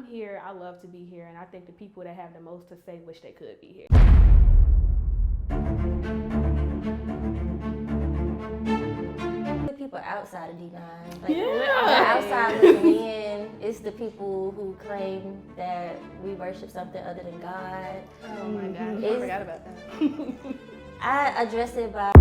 here, I love to be here, and I think the people that have the most to say wish they could be here. The people outside of D9, like Yeah. on the outside looking in, it's the people who claim that we worship something other than God. Oh my gosh, I It's- forgot about that. I address it by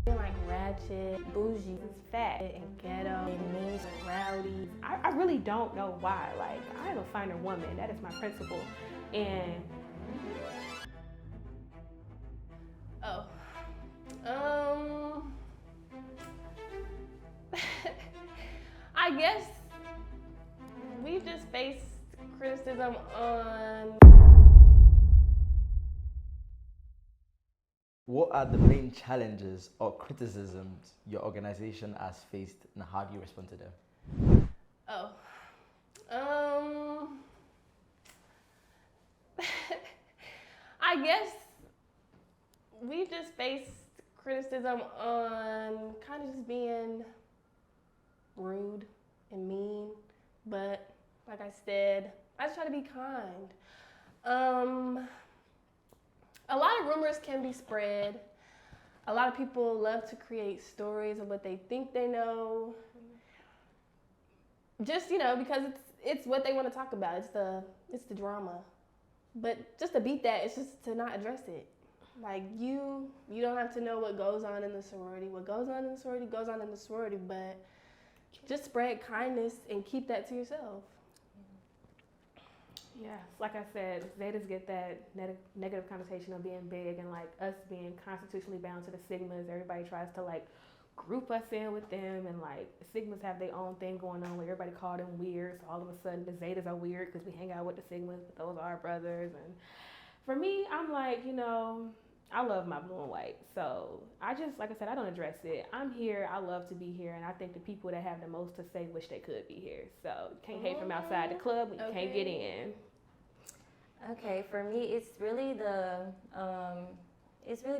Like ratchet, bougie, fat, and ghetto, and mean. and rowdy. I really don't know why. Like, I am a finer woman. That is my principle. And I guess we just faced criticism on. What are the main challenges or criticisms your organization has faced, and how do you respond to them? I guess we just faced criticism on kind of just being rude and mean, but like I said, I just try to be kind. A lot of rumors can be spread. A lot of people love to create stories of what they think they know. Just, because it's what they want to talk about. It's the drama. But just to beat that, it's just to not address it. Like you don't have to know what goes on in the sorority. What goes on in the sorority goes on in the sorority, but just spread kindness and keep that to yourself. yeah, like I said, Zetas get that negative connotation of being big, and like us being constitutionally bound to the Sigmas. Everybody tries to like group us in with them, and like the Sigmas have their own thing going on where everybody call them weird. So all of a sudden the Zetas are weird because we hang out with the Sigmas, but those are our brothers. And for me, I'm like, I love my blue and white. So I just, like I said, I don't address it. I'm here, I love to be here, and I think the people that have the most to say wish they could be here. So you can't hate from outside the club when you can't get in. Okay, for me, it's really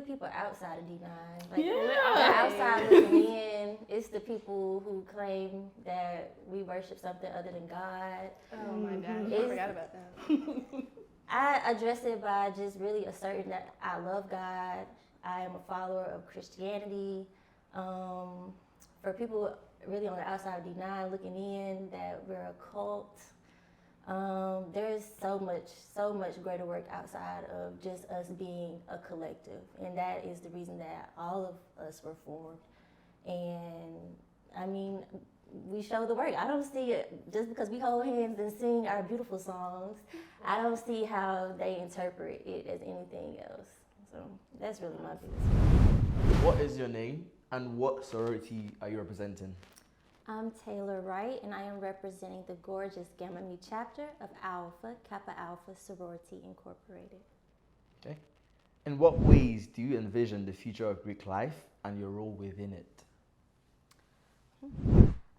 people outside of D9. Like Yeah. on the outside looking in, it's the people who claim that we worship something other than God. Oh my gosh, I It's- forgot about that. I address it by just really asserting that I love God. I am a follower of Christianity. For people really on the outside of D9 looking in, that we're a cult. There is so much greater work outside of just us being a collective, and that is the reason that all of us were formed. And I mean, we show the work. I don't see it just because we hold hands and sing our beautiful songs. I don't see how they interpret it as anything else. So that's really my business. What is your name and what sorority are you representing? I'm Taylor Wright, and I am representing the gorgeous Gamma Mu chapter of Alpha, Kappa Alpha Sorority Incorporated. Okay. In what ways do you envision the future of Greek life and your role within it?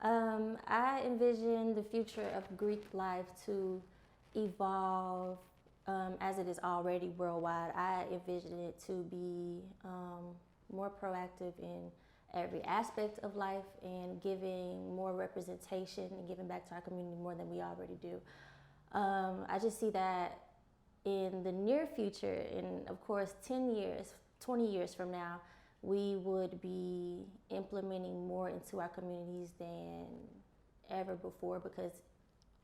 I envision the future of Greek life to evolve as it is already worldwide. I envision it to be more proactive in every aspect of life and giving more representation and giving back to our community more than we already do. I just see that in the near future, and of course 10 years, 20 years from now, we would be implementing more into our communities than ever before, because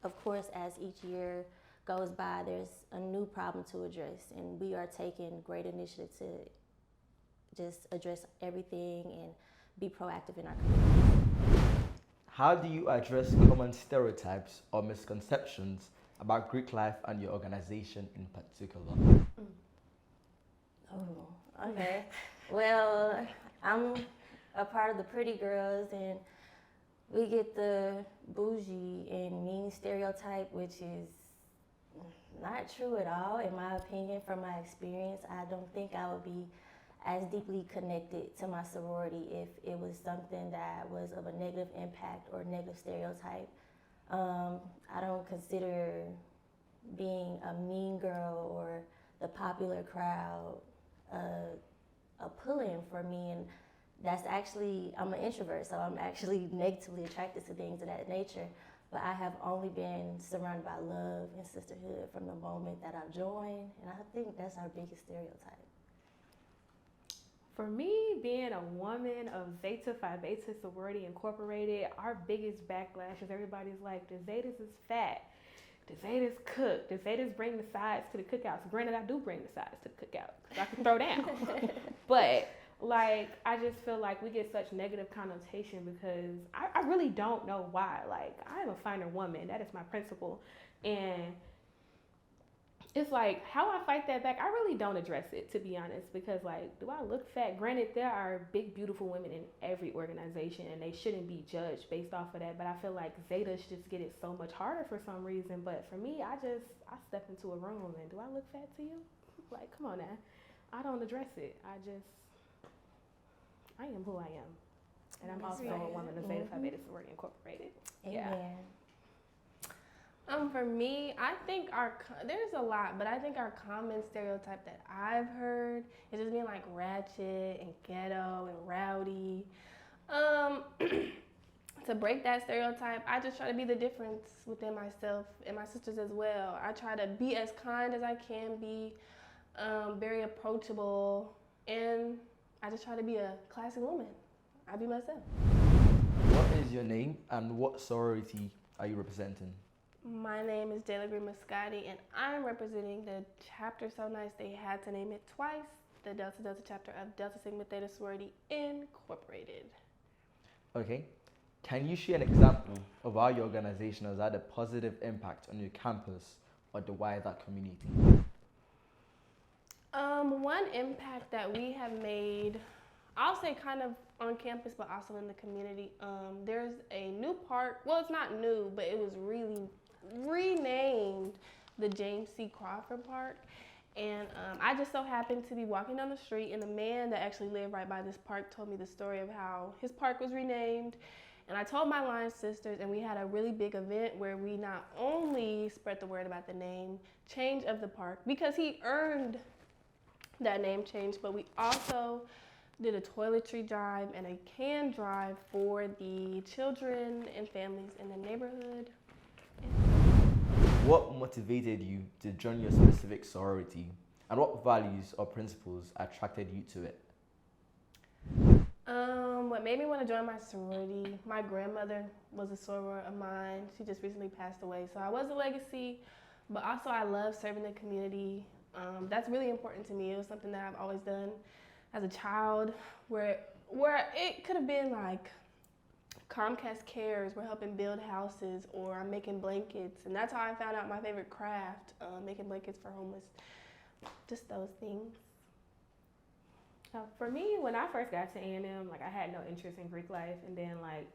of course as each year goes by, there's a new problem to address, and we are taking great initiative to just address everything and be proactive in our community. How do you address common stereotypes or misconceptions about Greek life and your organization in particular? Oh, okay. Well, I'm a part of the pretty girls, and we get the bougie and mean stereotype, which is not true at all, in my opinion. From my experience, I don't think I would be as deeply connected to my sorority if it was something that was of a negative impact or negative stereotype. I don't consider being a mean girl or the popular crowd a pull-in for me, and that's actually, I'm an introvert, so I'm actually negatively attracted to things of that nature. but I have only been surrounded by love and sisterhood from the moment that I joined, and I think that's our biggest stereotype. For me, being a woman of Zeta Phi Beta Sorority Incorporated, our biggest backlash is everybody's like, the Zetas is fat. The Zetas cook. The Zetas bring the sides to the cookouts. Granted, I do bring the sides to the cookout because I can throw down. But, like, I just feel like we get such negative connotation because I really don't know why. Like, I am a finer woman. That is my principle. And it's like, how I fight that back, I really don't address it, to be honest, because, like, do I look fat? Granted, there are big, beautiful women in every organization, and they shouldn't be judged based off of that, but I feel like Zetas just get it so much harder for some reason. But for me, I step into a room, and do I look fat to you? Like, come on now. I don't address it. I am who I am. And I'm also a woman of Zeta Phi Beta Sorority Incorporated. Amen. Yeah. For me, I think there's a lot, but I think our common stereotype that I've heard is just being like ratchet and ghetto and rowdy. To break that stereotype, I just try to be the difference within myself and my sisters as well. I try to be as kind as I can be, very approachable, and I just try to be a classy woman. I be myself. What is your name and what sorority are you representing? My name is Jayla Green Muscati, and I'm representing the chapter so nice they had to name it twice, the Delta Delta chapter of Delta Sigma Theta Sorority Incorporated. Okay. Can you share an example of how your organization has had a positive impact on your campus or the wider community? One impact that we have made, I'll say kind of on campus, but also in the community. There's a new park. Well, it's not new, but it was really renamed the James C. Crawford Park. And I just so happened to be walking down the street, and the man that actually lived right by this park told me the story of how his park was renamed. And I told my line sisters, and we had a really big event where we not only spread the word about the name change of the park, because he earned that name change, but we also did a toiletry drive and a can drive for the children and families in the neighborhood. What motivated you to join your specific sorority, and what values or principles attracted you to it? What made me want to join my sorority, my grandmother was a soror of mine. She just recently passed away, so I was a legacy, but also I love serving the community. That's really important to me. It was something that I've always done as a child, where it could have been like Comcast Cares, we're helping build houses, or I'm making blankets, and that's how I found out my favorite craft, making blankets for homeless, just those things. For me, when I first got to A&M, like, I had no interest in Greek life, and then, like,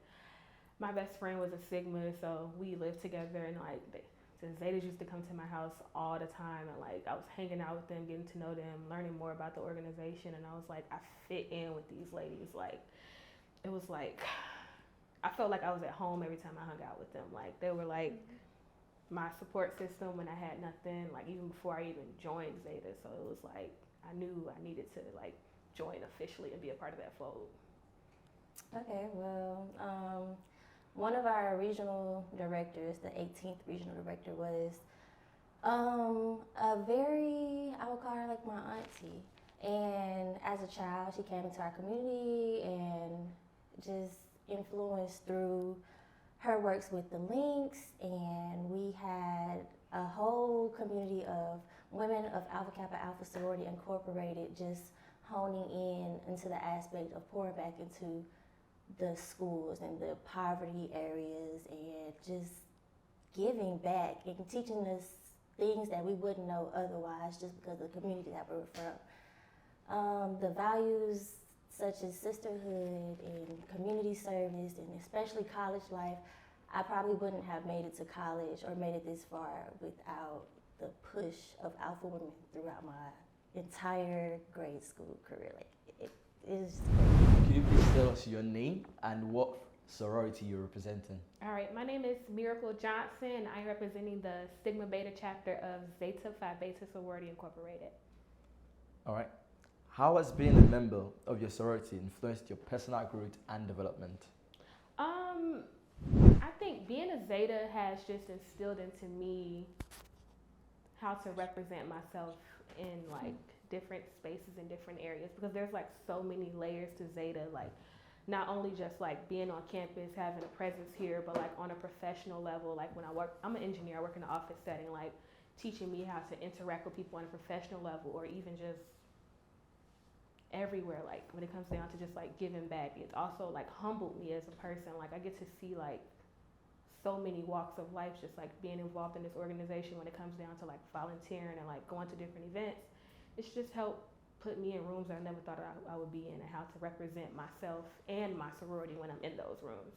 my best friend was a Sigma, so we lived together, and, like, the Zetas used to come to my house all the time, and, like, I was hanging out with them, getting to know them, learning more about the organization, and I was like, I fit in with these ladies. Like, it was like, I felt like I was at home every time I hung out with them. Like, they were like my support system when I had nothing, like, even before I even joined Zeta. So it was like, I knew I needed to, like, join officially and be a part of that fold. Okay, well, one of our regional directors, the 18th regional director, was a very, I would call her like my auntie. And as a child, she came into our community and just influenced through her works with the Links, and we had a whole community of women of Alpha Kappa Alpha Sorority Incorporated just honing in into the aspect of pouring back into the schools and the poverty areas and just giving back and teaching us things that we wouldn't know otherwise just because of the community that we're from. The values such as sisterhood and community service and especially college life, I probably wouldn't have made it to college or made it this far without the push of alpha women throughout my entire grade school career. Like, it is great. Can you please tell us your name and what sorority you're representing? All right, my name is Miracle Johnson. I'm representing the Sigma Beta chapter of Zeta Phi Beta Sorority Incorporated. All right. How has being a member of your sorority influenced your personal growth and development? I think being a Zeta has just instilled into me how to represent myself in like different spaces in different areas, because there's like so many layers to Zeta, like not only just like being on campus, having a presence here, but like on a professional level, like when I work, I'm an engineer, I work in an office setting, like teaching me how to interact with people on a professional level, or even just everywhere, like when it comes down to just like giving back. It's also like humbled me as a person. Like I get to see like so many walks of life, just like being involved in this organization when it comes down to like volunteering and like going to different events. It's just helped put me in rooms I never thought I would be in, and how to represent myself and my sorority when I'm in those rooms.